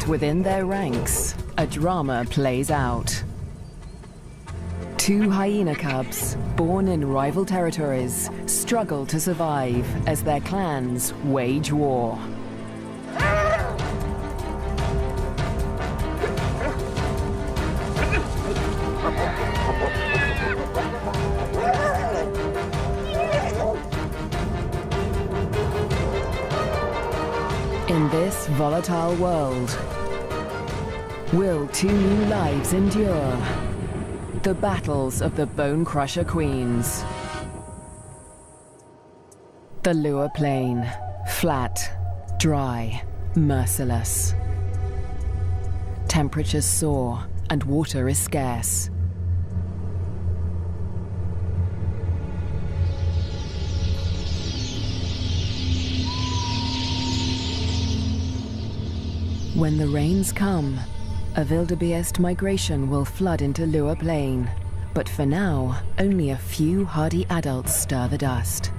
But within their ranks, a drama plays out. Two hyena cubs, born in rival territories, struggle to survive as their clans wage war. In this volatile world, will two new lives endure? The battles of the Bonecrusher Queens. The Lua Plain, flat, dry, merciless. Temperatures soar and water is scarce. When the rains come, a wildebeest migration will flood into Lua Plain, but for now, only a few hardy adults stir the dust.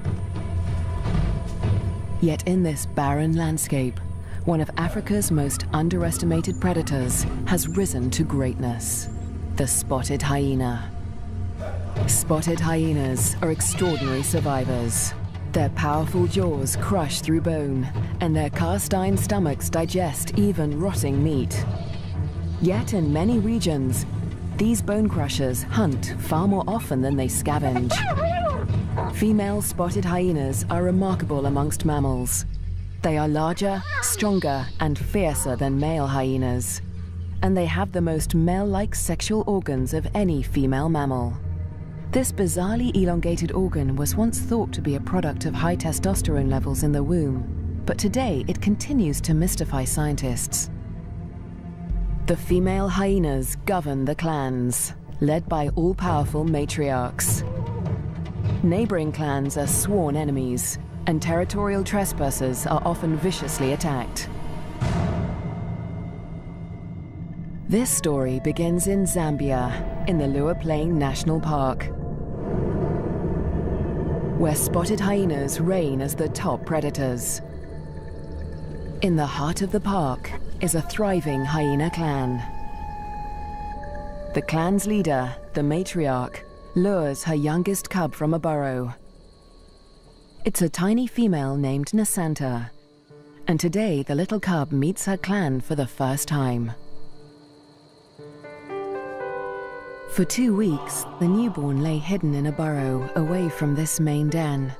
Yet in this barren landscape, one of Africa's most underestimated predators has risen to greatness: the spotted hyena. Spotted hyenas are extraordinary survivors. Their powerful jaws crush through bone, and their cast-iron stomachs digest even rotting meat. Yet in many regions, these bone crushers hunt far more often than they scavenge. Female spotted hyenas are remarkable amongst mammals. They are larger, stronger, and fiercer than male hyenas. And they have the most male-like sexual organs of any female mammal. This bizarrely elongated organ was once thought to be a product of high testosterone levels in the womb, but today it continues to mystify scientists. The female hyenas govern the clans, led by all-powerful matriarchs. Neighboring clans are sworn enemies, and territorial trespassers are often viciously attacked. This story begins in Zambia, in the Lua Plain National Park, where spotted hyenas reign as the top predators. In the heart of the park is a thriving hyena clan. The clan's leader, the matriarch, lures her youngest cub from a burrow. It's a tiny female named Nasanta, and today the little cub meets her clan for the first time. For 2 weeks, the newborn lay hidden in a burrow away from this main den,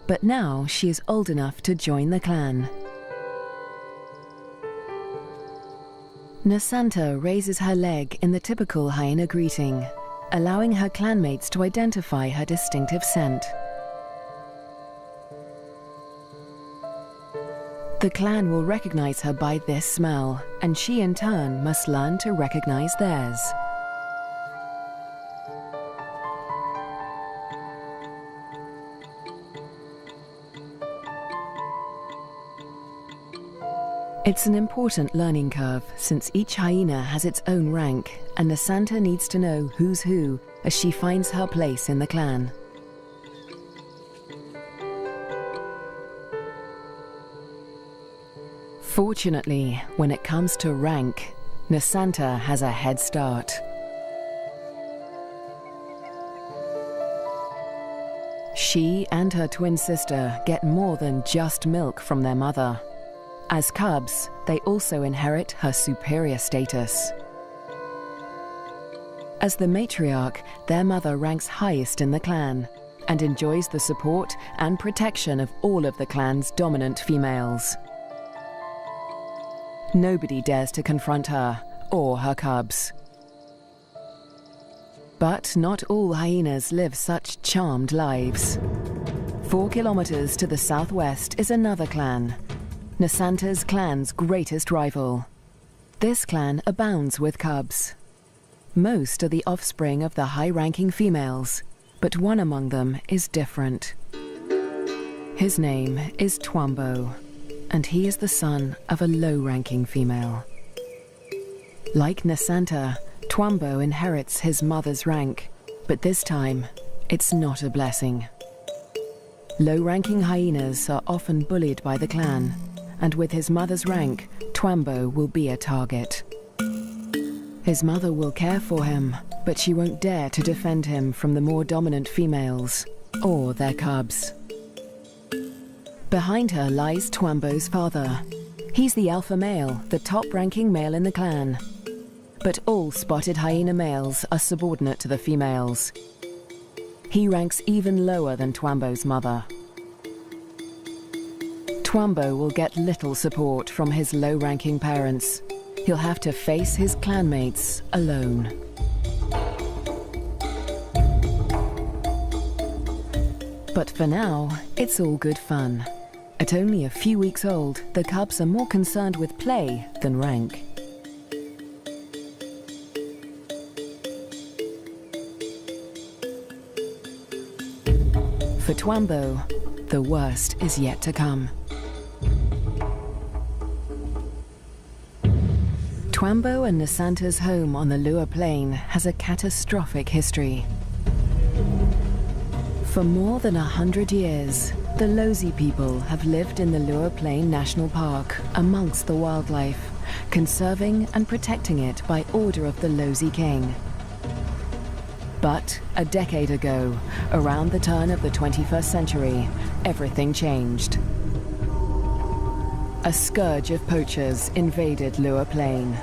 but now she is old enough to join the clan. Nasanta raises her leg in the typical hyena greeting, allowing her clanmates to identify her distinctive scent. The clan will recognize her by this smell, and she in turn must learn to recognize theirs. It's an important learning curve, since each hyena has its own rank, and Nasanta needs to know who's who as she finds her place in the clan. Fortunately, when it comes to rank, Nasanta has a head start. She and her twin sister get more than just milk from their mother. As cubs, they also inherit her superior status. As the matriarch, their mother ranks highest in the clan and enjoys the support and protection of all of the clan's dominant females. Nobody dares to confront her or her cubs. But not all hyenas live such charmed lives. 4 kilometers to the southwest is another clan, Nasanta's clan's greatest rival. This clan abounds with cubs. Most are the offspring of the high-ranking females, but one among them is different. His name is Twambo, and he is the son of a low-ranking female. Like Nasanta, Twambo inherits his mother's rank, but this time, it's not a blessing. Low-ranking hyenas are often bullied by the clan, and with his mother's rank, Twambo will be a target. His mother will care for him, but she won't dare to defend him from the more dominant females or their cubs. Behind her lies Twambo's father. He's the alpha male, the top-ranking male in the clan. But all spotted hyena males are subordinate to the females. He ranks even lower than Twambo's mother. Twambo will get little support from his low-ranking parents. He'll have to face his clanmates alone. But for now, it's all good fun. At only a few weeks old, the cubs are more concerned with play than rank. For Twambo, the worst is yet to come. Twambo and Nasanta's home on the Lua Plain has a catastrophic history. For more than 100 years, the Lozi people have lived in the Lua Plain National Park amongst the wildlife, conserving and protecting it by order of the Lozi King. But a decade ago, around the turn of the 21st century, everything changed. A scourge of poachers invaded Lua Plain.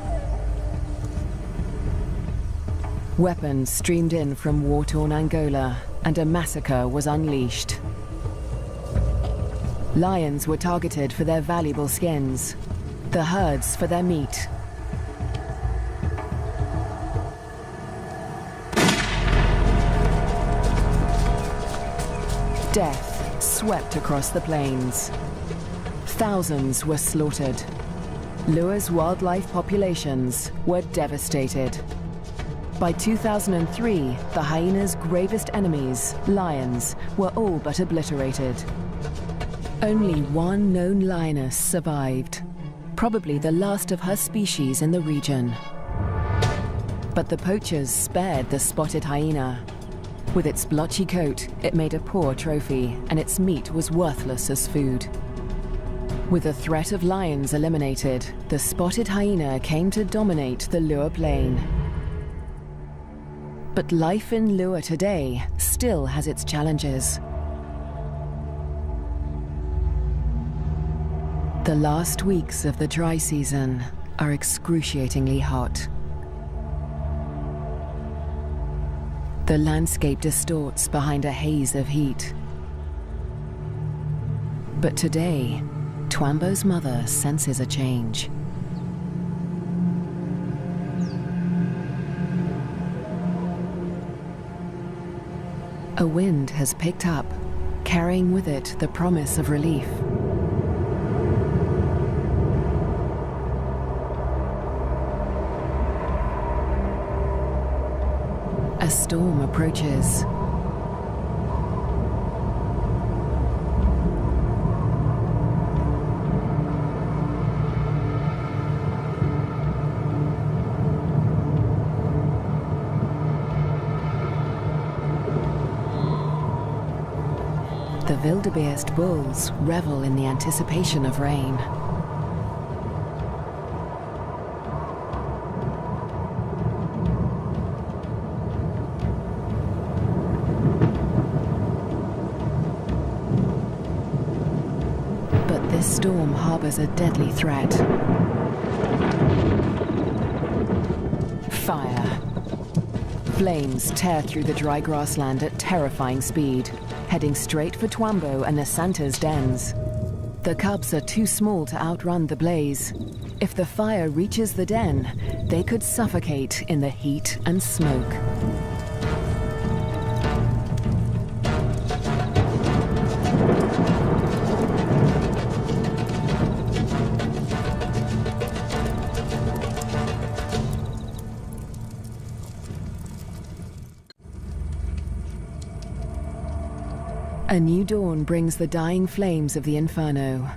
Weapons streamed in from war-torn Angola, and a massacre was unleashed. Lions were targeted for their valuable skins, the herds for their meat. Death swept across the plains. Thousands were slaughtered. Lua's wildlife populations were devastated. By 2003, the hyena's gravest enemies, lions, were all but obliterated. Only one known lioness survived, probably the last of her species in the region. But the poachers spared the spotted hyena. With its blotchy coat, it made a poor trophy, and its meat was worthless as food. With the threat of lions eliminated, the spotted hyena came to dominate the Lua Plain. But life in Lua today still has its challenges. The last weeks of the dry season are excruciatingly hot. The landscape distorts behind a haze of heat. But today, Twambo's mother senses a change. A wind has picked up, carrying with it the promise of relief. A storm approaches. The wildebeest bulls revel in the anticipation of rain. But this storm harbors a deadly threat. Fire. Flames tear through the dry grassland at terrifying speed, heading straight for Twambo and Nasanta's dens. The cubs are too small to outrun the blaze. If the fire reaches the den, they could suffocate in the heat and smoke. A new dawn brings the dying flames of the inferno.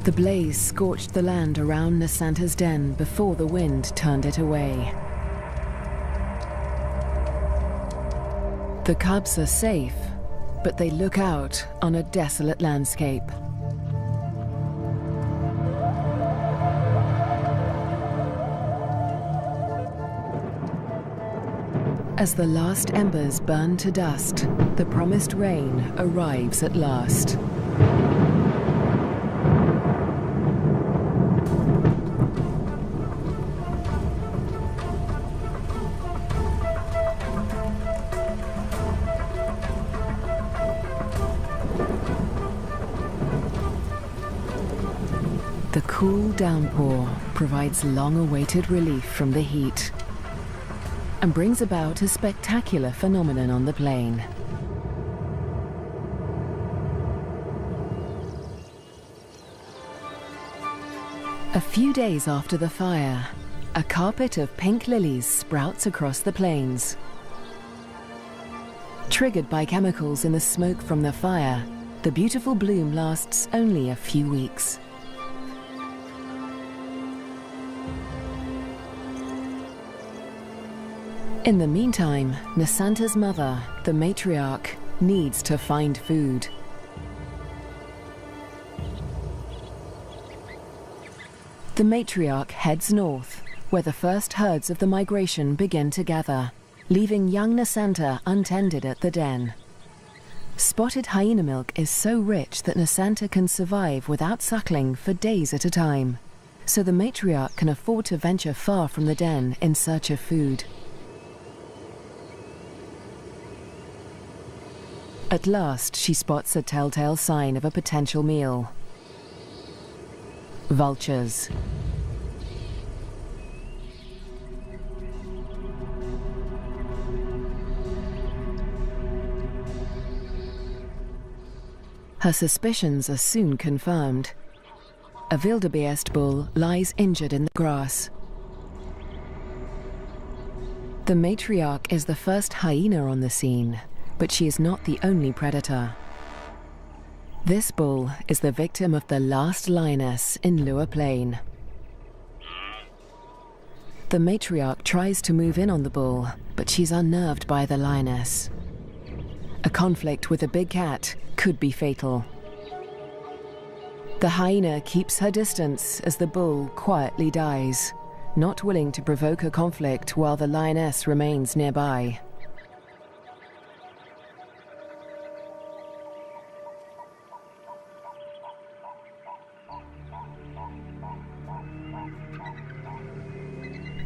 The blaze scorched the land around Nasanta's den before the wind turned it away. The cubs are safe, but they look out on a desolate landscape. As the last embers burn to dust, the promised rain arrives at last. The cool downpour provides long-awaited relief from the heat and brings about a spectacular phenomenon on the plain. A few days after the fire, a carpet of pink lilies sprouts across the plains. Triggered by chemicals in the smoke from the fire, the beautiful bloom lasts only a few weeks. In the meantime, Nasanta's mother, the matriarch, needs to find food. The matriarch heads north, where the first herds of the migration begin to gather, leaving young Nasanta untended at the den. Spotted hyena milk is so rich that Nasanta can survive without suckling for days at a time, so the matriarch can afford to venture far from the den in search of food. At last, she spots a telltale sign of a potential meal. Vultures. Her suspicions are soon confirmed. A wildebeest bull lies injured in the grass. The matriarch is the first hyena on the scene, but she is not the only predator. This bull is the victim of the last lioness in Lua Plain. The matriarch tries to move in on the bull, but she's unnerved by the lioness. A conflict with a big cat could be fatal. The hyena keeps her distance as the bull quietly dies, not willing to provoke a conflict while the lioness remains nearby.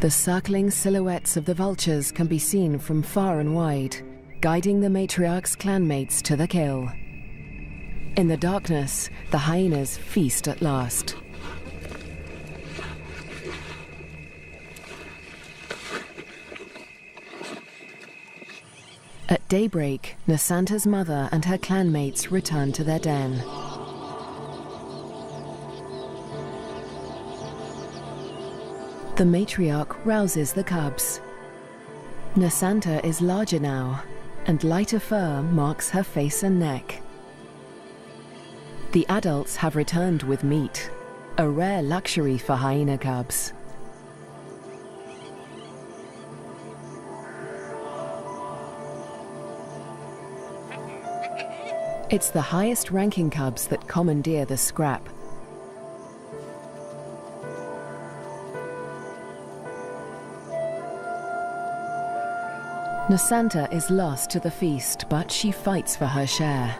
The circling silhouettes of the vultures can be seen from far and wide, guiding the matriarch's clanmates to the kill. In the darkness, the hyenas feast at last. At daybreak, Nasanta's mother and her clanmates return to their den. The matriarch rouses the cubs. Nasanta is larger now, and lighter fur marks her face and neck. The adults have returned with meat, a rare luxury for hyena cubs. It's the highest-ranking cubs that commandeer the scrap. Nasanta is lost to the feast, but she fights for her share.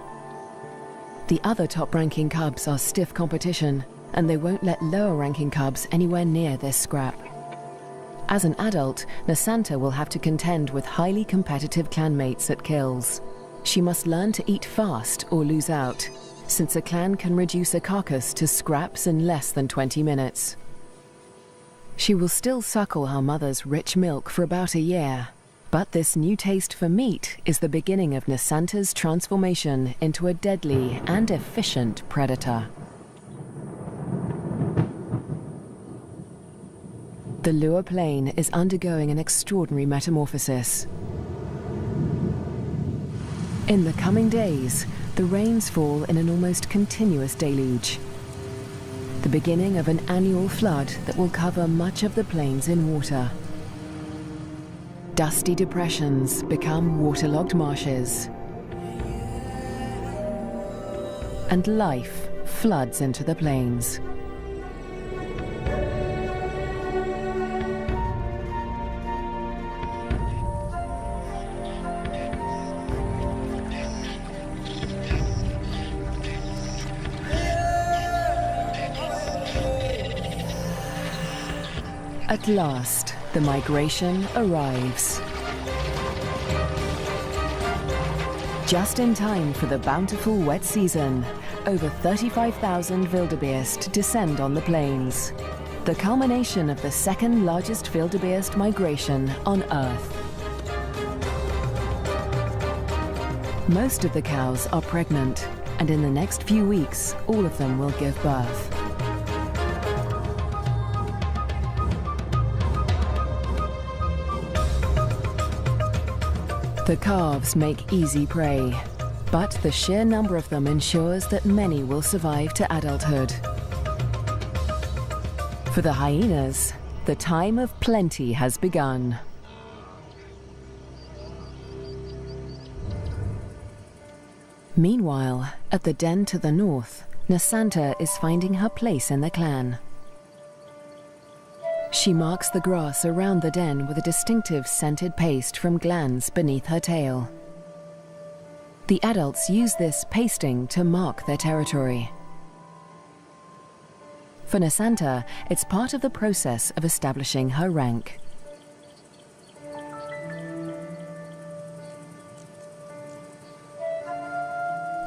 The other top-ranking cubs are stiff competition, and they won't let lower-ranking cubs anywhere near this scrap. As an adult, Nasanta will have to contend with highly competitive clanmates at kills. She must learn to eat fast or lose out, since a clan can reduce a carcass to scraps in less than 20 minutes. She will still suckle her mother's rich milk for about a year, but this new taste for meat is the beginning of Nasanta's transformation into a deadly and efficient predator. The Lua Plain is undergoing an extraordinary metamorphosis. In the coming days, the rains fall in an almost continuous deluge, the beginning of an annual flood that will cover much of the plains in water. Dusty depressions become waterlogged marshes. and life floods into the plains. At last, the migration arrives. Just in time for the bountiful wet season, over 35,000 wildebeest descend on the plains, the culmination of the second largest wildebeest migration on Earth. Most of the cows are pregnant, and in the next few weeks, all of them will give birth. The calves make easy prey, but the sheer number of them ensures that many will survive to adulthood. For the hyenas, the time of plenty has begun. Meanwhile, at the den to the north, Nasanta is finding her place in the clan. She marks the grass around the den with a distinctive scented paste from glands beneath her tail. The adults use this pasting to mark their territory. For Nasanta, it's part of the process of establishing her rank.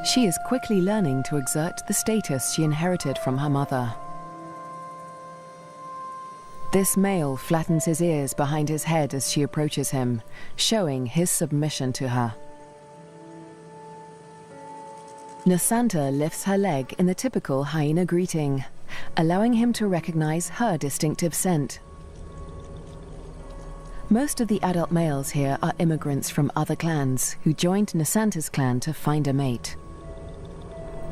She is quickly learning to exert the status she inherited from her mother. This male flattens his ears behind his head as she approaches him, showing his submission to her. Nasanta lifts her leg in the typical hyena greeting, allowing him to recognize her distinctive scent. Most of the adult males here are immigrants from other clans who joined Nasanta's clan to find a mate.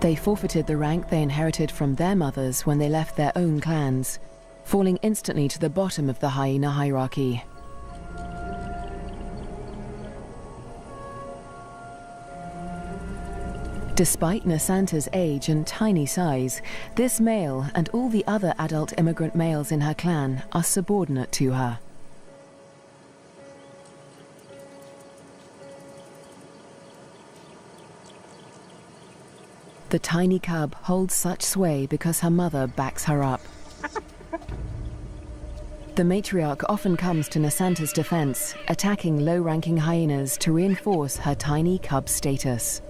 They forfeited the rank they inherited from their mothers when they left their own clans, falling instantly to the bottom of the hyena hierarchy. Despite Nasanta's age and tiny size, this male and all the other adult immigrant males in her clan are subordinate to her. The tiny cub holds such sway because her mother backs her up. The matriarch often comes to Nasanta's defense, attacking low-ranking hyenas to reinforce her tiny cub status.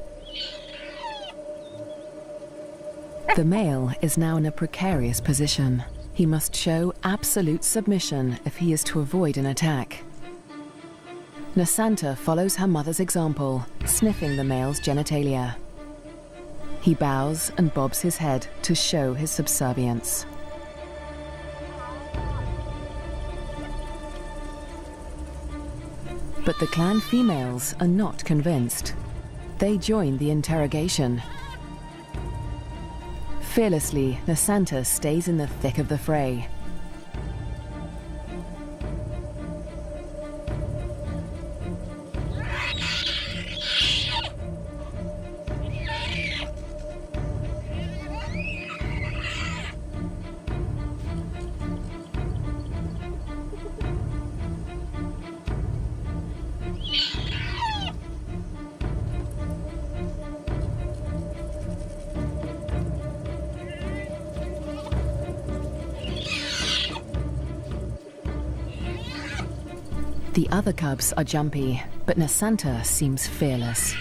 The male is now in a precarious position. He must show absolute submission if he is to avoid an attack. Nasanta follows her mother's example, sniffing the male's genitalia. He bows and bobs his head to show his subservience. But the clan females are not convinced. They join the interrogation. Fearlessly, Nasanta stays in the thick of the fray. The other cubs are jumpy, but Nasanta seems fearless.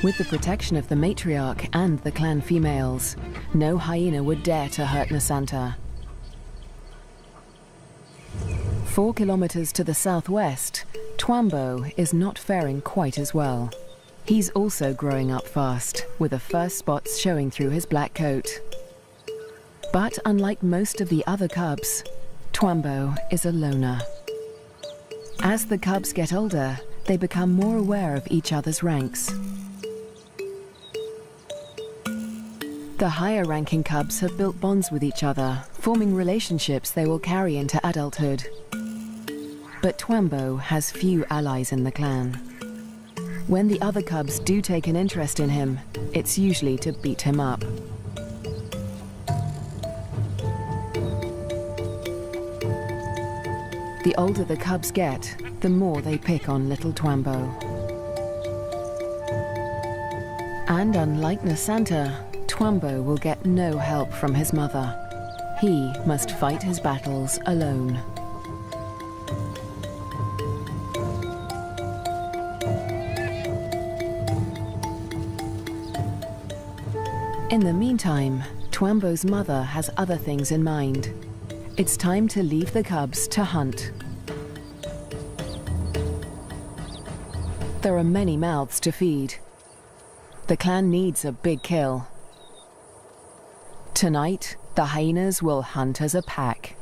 With the protection of the matriarch and the clan females, no hyena would dare to hurt Nasanta. 4 kilometers to the southwest, Twambo is not faring quite as well. He's also growing up fast, with the first spots showing through his black coat. But unlike most of the other cubs, Twambo is a loner. As the cubs get older, they become more aware of each other's ranks. The higher-ranking cubs have built bonds with each other, forming relationships they will carry into adulthood. But Twambo has few allies in the clan. When the other cubs do take an interest in him, it's usually to beat him up. The older the cubs get, the more they pick on little Twambo. And unlike Nasanta, Twambo will get no help from his mother. He must fight his battles alone. In the meantime, Twambo's mother has other things in mind. It's time to leave the cubs to hunt. There are many mouths to feed. The clan needs a big kill. Tonight, the hyenas will hunt as a pack.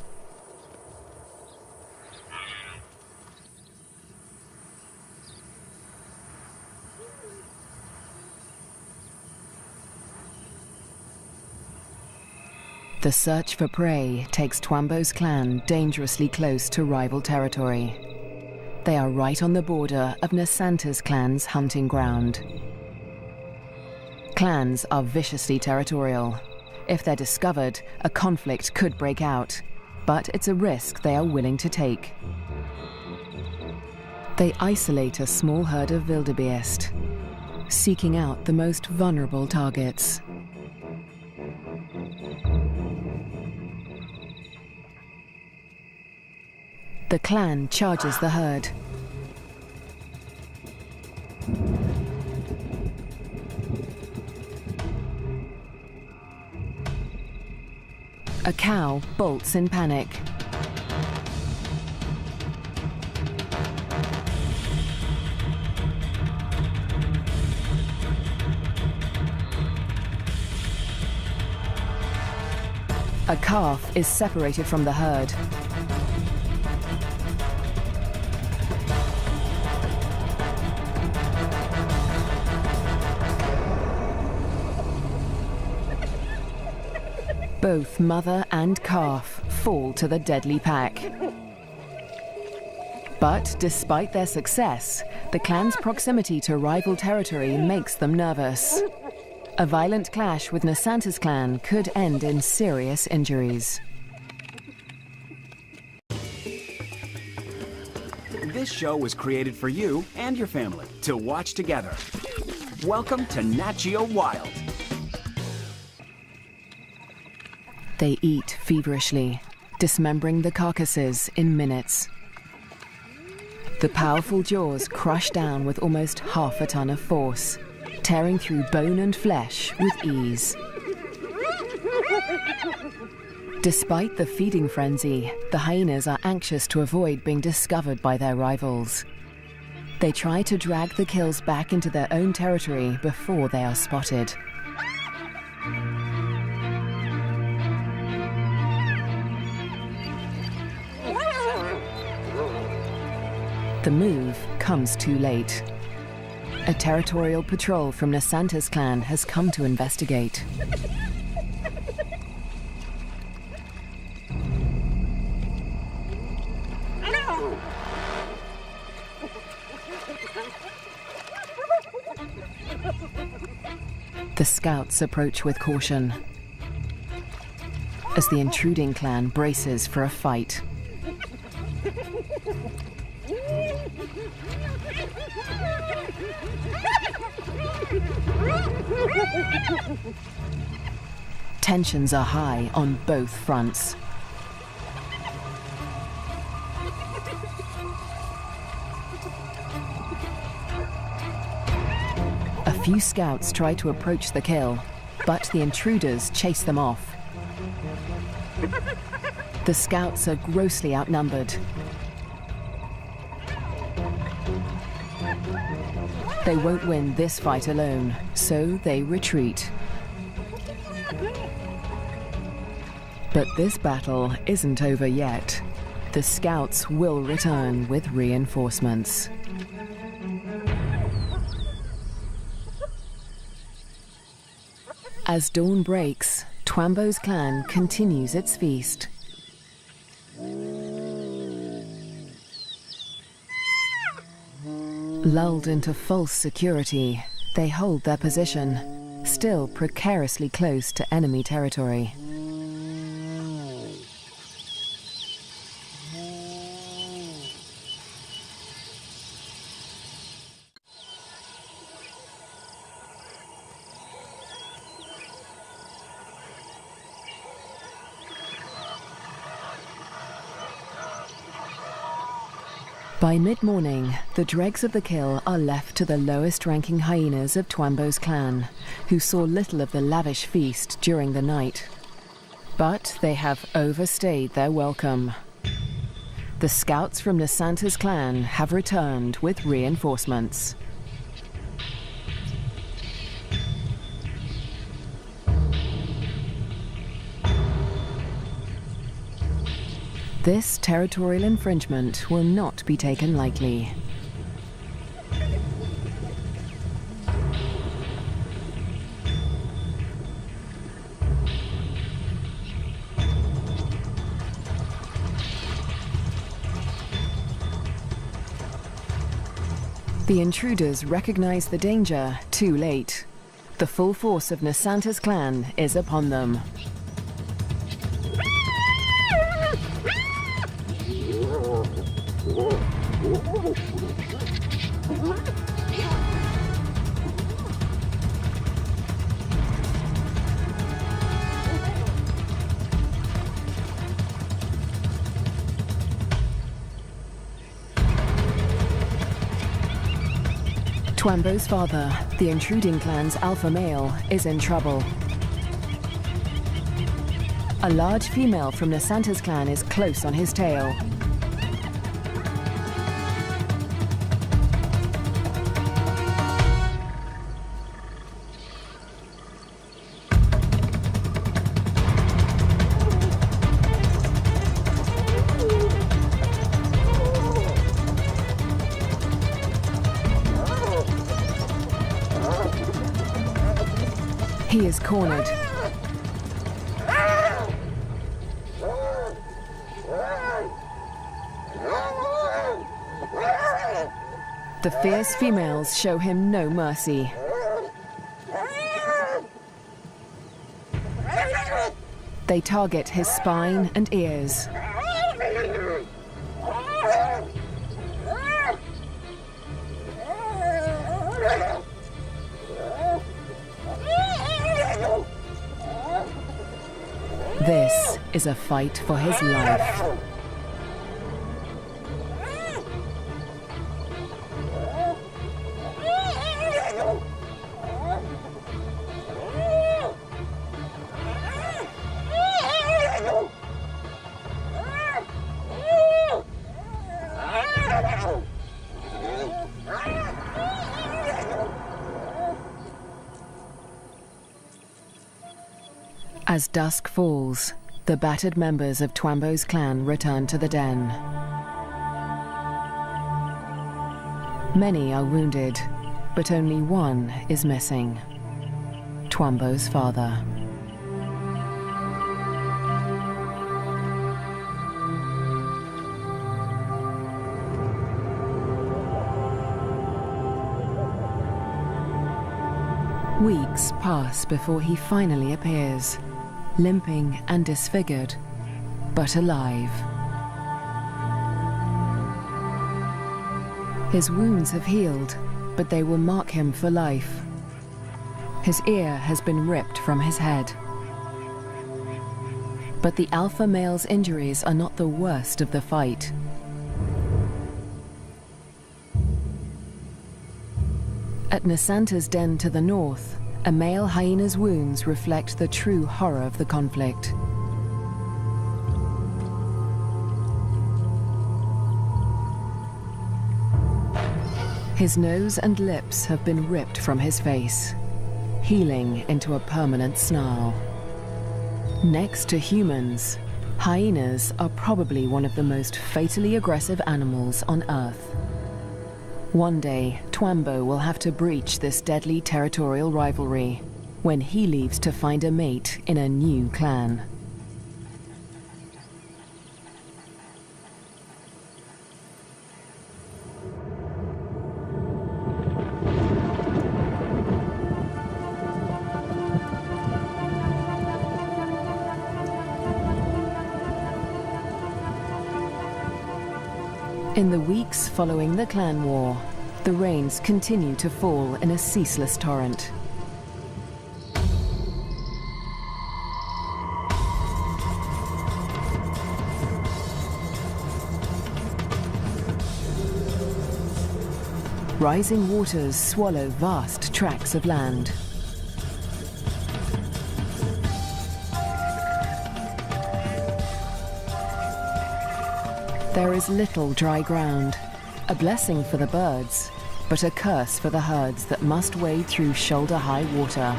The search for prey takes Twambo's clan dangerously close to rival territory. They are right on the border of Nasanta's clan's hunting ground. Clans are viciously territorial. If they're discovered, a conflict could break out, but it's a risk they are willing to take. They isolate a small herd of wildebeest, seeking out the most vulnerable targets. The clan charges the herd. A cow bolts in panic. A calf is separated from the herd. Both mother and calf fall to the deadly pack. But despite their success, the clan's proximity to rival territory makes them nervous. A violent clash with Nasanta's clan could end in serious injuries. This show was created for you and your family to watch together. Welcome to Nat Geo Wild. They eat feverishly, dismembering the carcasses in minutes. The powerful jaws crush down with almost half a ton of force, tearing through bone and flesh with ease. Despite the feeding frenzy, the hyenas are anxious to avoid being discovered by their rivals. They try to drag the kills back into their own territory before they are spotted. The move comes too late. A territorial patrol from Nasanta's clan has come to investigate. The scouts approach with caution as the intruding clan braces for a fight. Tensions are high on both fronts. A few scouts try to approach the kill, but the intruders chase them off. The scouts are grossly outnumbered. They won't win this fight alone, so they retreat. But this battle isn't over yet. The scouts will return with reinforcements. As dawn breaks, Twambo's clan continues its feast. Lulled into false security, they hold their position, still precariously close to enemy territory. By mid-morning, the dregs of the kill are left to the lowest-ranking hyenas of Twambo's clan, who saw little of the lavish feast during the night. But they have overstayed their welcome. The scouts from Nasanta's clan have returned with reinforcements. This territorial infringement will not be taken lightly. The intruders recognize the danger too late. The full force of Nasanta's clan is upon them. Twambo's father, the intruding clan's alpha male, is in trouble. A large female from Nasanta's clan is close on his tail. He is cornered. The fierce females show him no mercy. They target his spine and ears. This is a fight for his life. As dusk falls, the battered members of Twambo's clan return to the den. Many are wounded, but only one is missing: Twambo's father. Weeks pass before he finally appears, limping and disfigured, but alive. His wounds have healed, but they will mark him for life. His ear has been ripped from his head. But the alpha male's injuries are not the worst of the fight. At Nasanta's den to the north, a male hyena's wounds reflect the true horror of the conflict. His nose and lips have been ripped from his face, healing into a permanent snarl. Next to humans, hyenas are probably one of the most fatally aggressive animals on Earth. One day, Twambo will have to breach this deadly territorial rivalry when he leaves to find a mate in a new clan. In the weeks following the clan war, the rains continue to fall in a ceaseless torrent. Rising waters swallow vast tracts of land. There is little dry ground, a blessing for the birds, but a curse for the herds that must wade through shoulder-high water.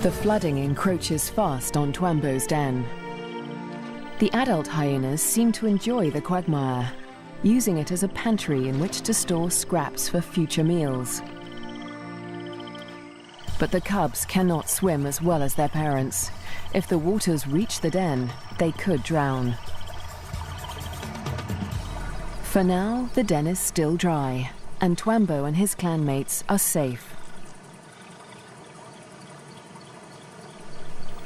The flooding encroaches fast on Twambo's den. The adult hyenas seem to enjoy the quagmire, using it as a pantry in which to store scraps for future meals. But the cubs cannot swim as well as their parents. If the waters reach the den, they could drown. For now, the den is still dry, and Twambo and his clanmates are safe.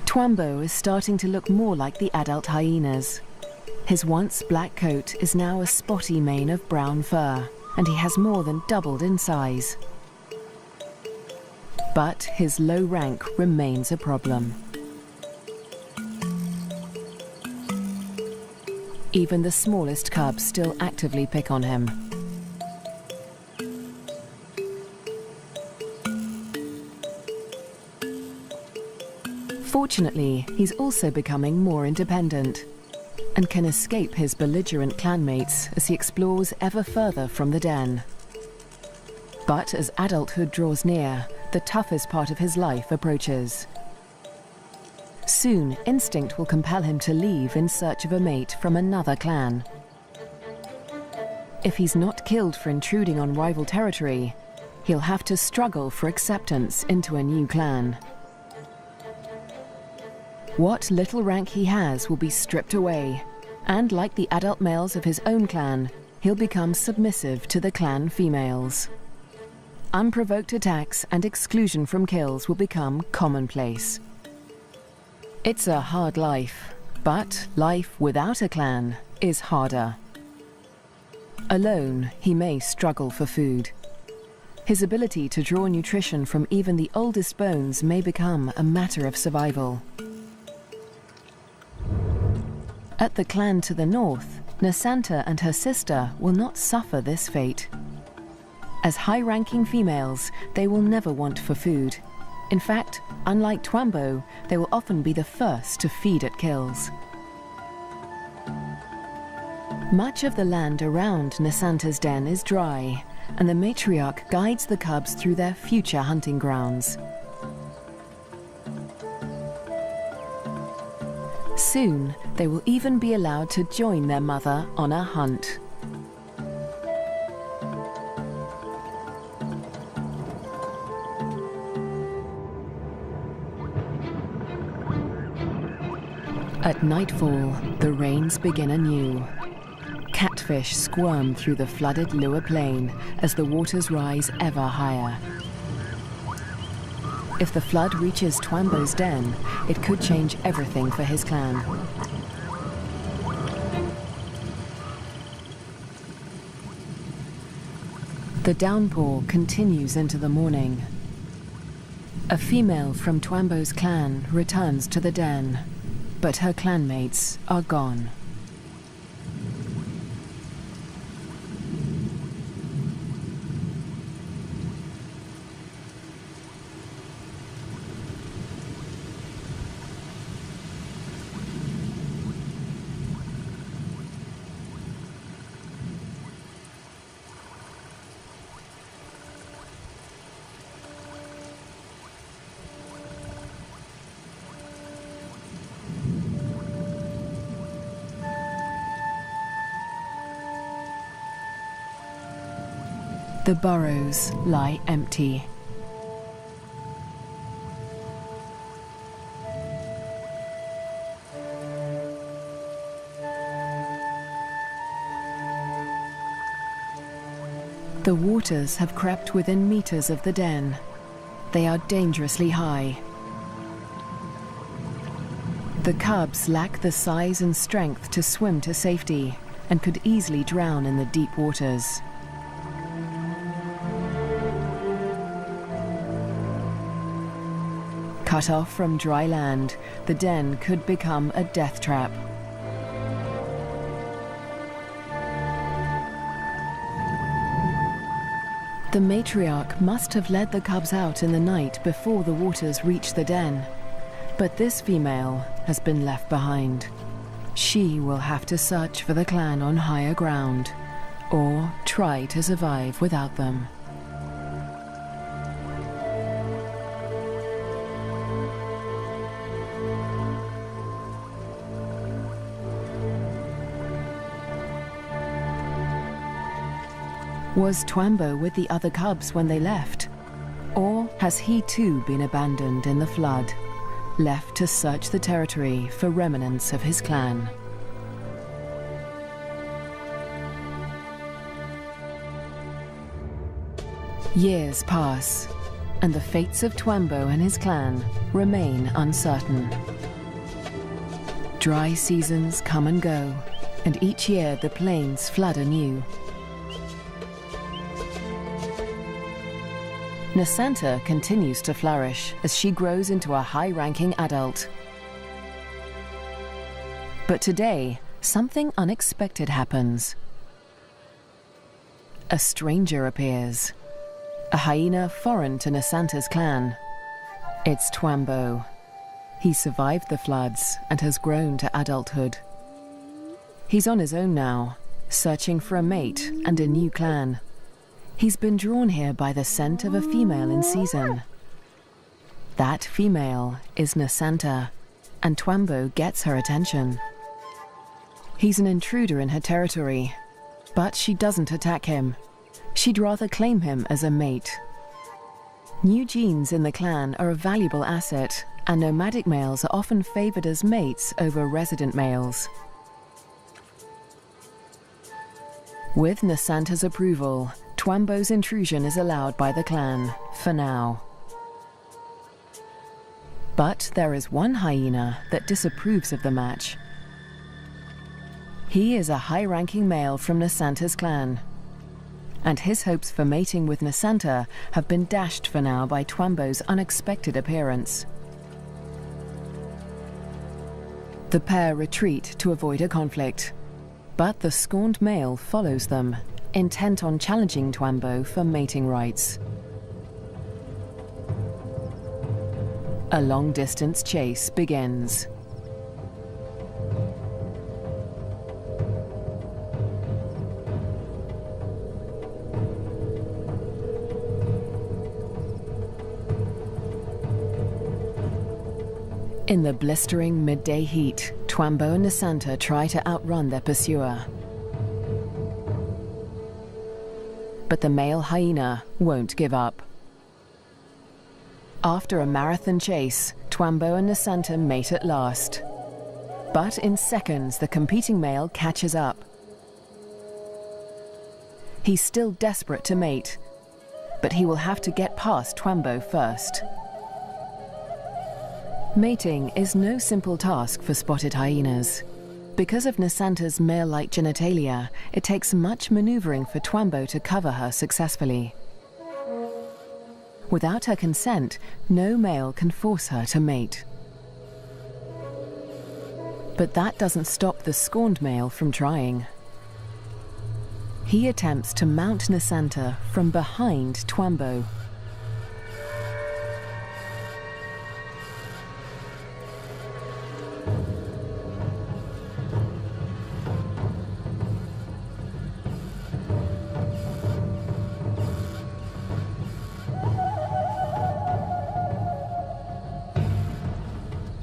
Twambo is starting to look more like the adult hyenas. His once black coat is now a spotty mane of brown fur, and he has more than doubled in size. But his low rank remains a problem. Even the smallest cubs still actively pick on him. Fortunately, he's also becoming more independent and can escape his belligerent clanmates as he explores ever further from the den. But as adulthood draws near, the toughest part of his life approaches. Soon, instinct will compel him to leave in search of a mate from another clan. If he's not killed for intruding on rival territory, he'll have to struggle for acceptance into a new clan. What little rank he has will be stripped away, and like the adult males of his own clan, he'll become submissive to the clan females. Unprovoked attacks and exclusion from kills will become commonplace. It's a hard life, but life without a clan is harder. Alone, he may struggle for food. His ability to draw nutrition from even the oldest bones may become a matter of survival. At the clan to the north, Nasanta and her sister will not suffer this fate. As high-ranking females, they will never want for food. In fact, unlike Twambo, they will often be the first to feed at kills. Much of the land around Nasanta's den is dry, and the matriarch guides the cubs through their future hunting grounds. Soon, they will even be allowed to join their mother on a hunt. At nightfall, the rains begin anew. Catfish squirm through the flooded Lua Plain as the waters rise ever higher. If the flood reaches Twambo's den, it could change everything for his clan. The downpour continues into the morning. A female from Twambo's clan returns to the den, but her clanmates are gone. The burrows lie empty. The waters have crept within meters of the den. They are dangerously high. The cubs lack the size and strength to swim to safety and could easily drown in the deep waters. Cut off from dry land, the den could become a death trap. The matriarch must have led the cubs out in the night before the waters reached the den. But this female has been left behind. She will have to search for the clan on higher ground, or try to survive without them. Was Twambo with the other cubs when they left? Or has he too been abandoned in the flood, left to search the territory for remnants of his clan? Years pass, and the fates of Twambo and his clan remain uncertain. Dry seasons come and go, and each year the plains flood anew. Nasanta continues to flourish as she grows into a high-ranking adult. But today, something unexpected happens. A stranger appears, a hyena foreign to Nasanta's clan. It's Twambo. He survived the floods and has grown to adulthood. He's on his own now, searching for a mate and a new clan. He's been drawn here by the scent of a female in season. That female is Nasanta, and Twambo gets her attention. He's an intruder in her territory, but she doesn't attack him. She'd rather claim him as a mate. New genes in the clan are a valuable asset, and nomadic males are often favored as mates over resident males. With Nasanta's approval, Twambo's intrusion is allowed by the clan, for now. But there is one hyena that disapproves of the match. He is a high-ranking male from Nasanta's clan, and his hopes for mating with Nasanta have been dashed for now by Twambo's unexpected appearance. The pair retreat to avoid a conflict, but the scorned male follows them, intent on challenging Twambo for mating rights. A long-distance chase begins. In the blistering midday heat, Twambo and Nasanta try to outrun their pursuer. But the male hyena won't give up. After a marathon chase, Twambo and Nasanta mate at last. But in seconds, the competing male catches up. He's still desperate to mate, but he will have to get past Twambo first. Mating is no simple task for spotted hyenas. Because of Nasanta's male-like genitalia, it takes much maneuvering for Twambo to cover her successfully. Without her consent, no male can force her to mate. But that doesn't stop the scorned male from trying. He attempts to mount Nasanta from behind Twambo.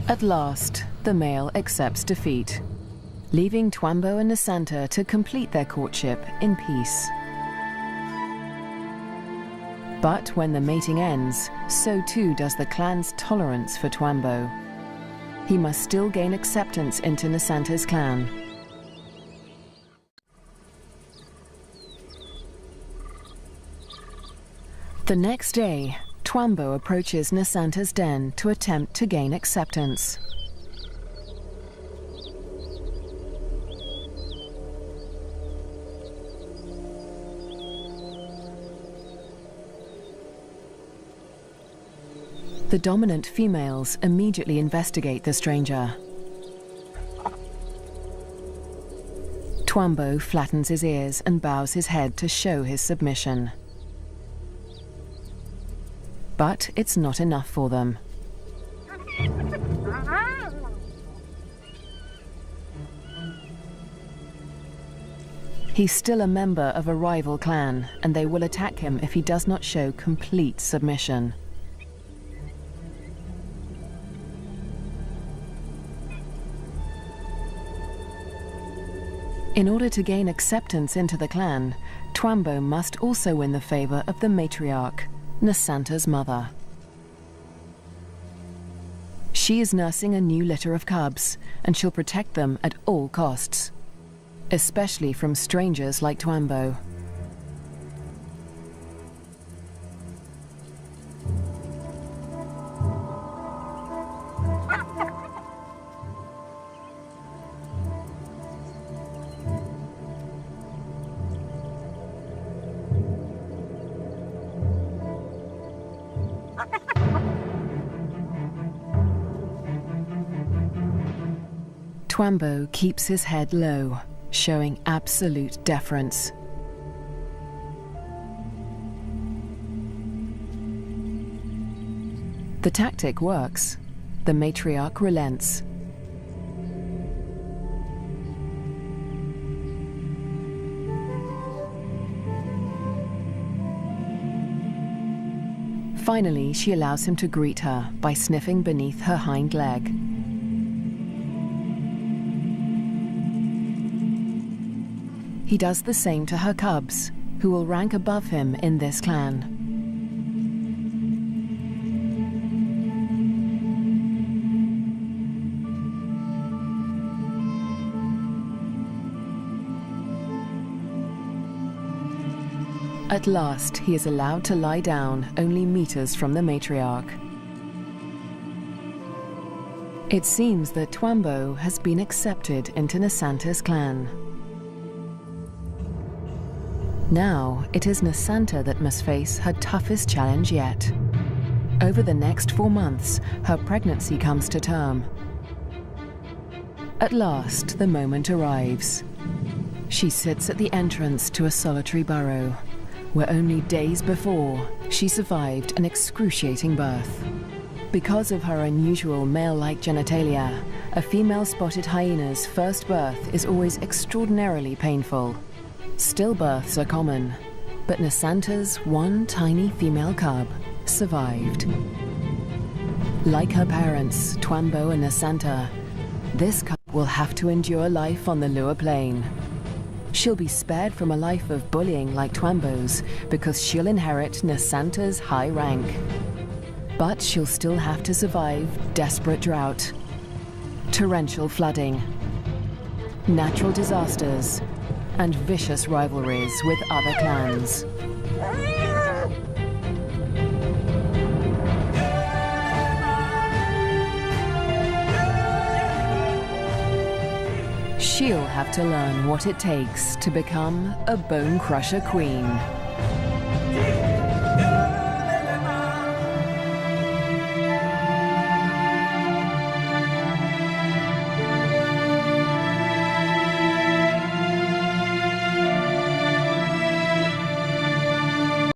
At last, the male accepts defeat, leaving Twambo and Nasanta to complete their courtship in peace. But when the mating ends, so too does the clan's tolerance for Twambo. He must still gain acceptance into Nasanta's clan. The next day, Twambo approaches Nasanta's den to attempt to gain acceptance. The dominant females immediately investigate the stranger. Twambo flattens his ears and bows his head to show his submission. But it's not enough for them. He's still a member of a rival clan, and they will attack him if he does not show complete submission. In order to gain acceptance into the clan, Twambo must also win the favor of the matriarch, Nasanta's mother. She is nursing a new litter of cubs, and she'll protect them at all costs, especially from strangers like Twambo. Twambo keeps his head low, showing absolute deference. The tactic works. The matriarch relents. Finally, she allows him to greet her by sniffing beneath her hind leg. He does the same to her cubs, who will rank above him in this clan. At last, he is allowed to lie down only meters from the matriarch. It seems that Twambo has been accepted into Nasanta's clan. Now, it is Nasanta that must face her toughest challenge yet. Over the next 4 months, her pregnancy comes to term. At last, the moment arrives. She sits at the entrance to a solitary burrow, where only days before, she survived an excruciating birth. Because of her unusual male-like genitalia, a female spotted hyena's first birth is always extraordinarily painful. Stillbirths are common, but Nasanta's one tiny female cub survived. Like her parents, Twambo and Nasanta, this cub will have to endure life on the lower plane. She'll be spared from a life of bullying like Twambo's because she'll inherit Nasanta's high rank. But she'll still have to survive desperate drought, torrential flooding, natural disasters, and vicious rivalries with other clans. She'll have to learn what it takes to become a Bonecrusher queen.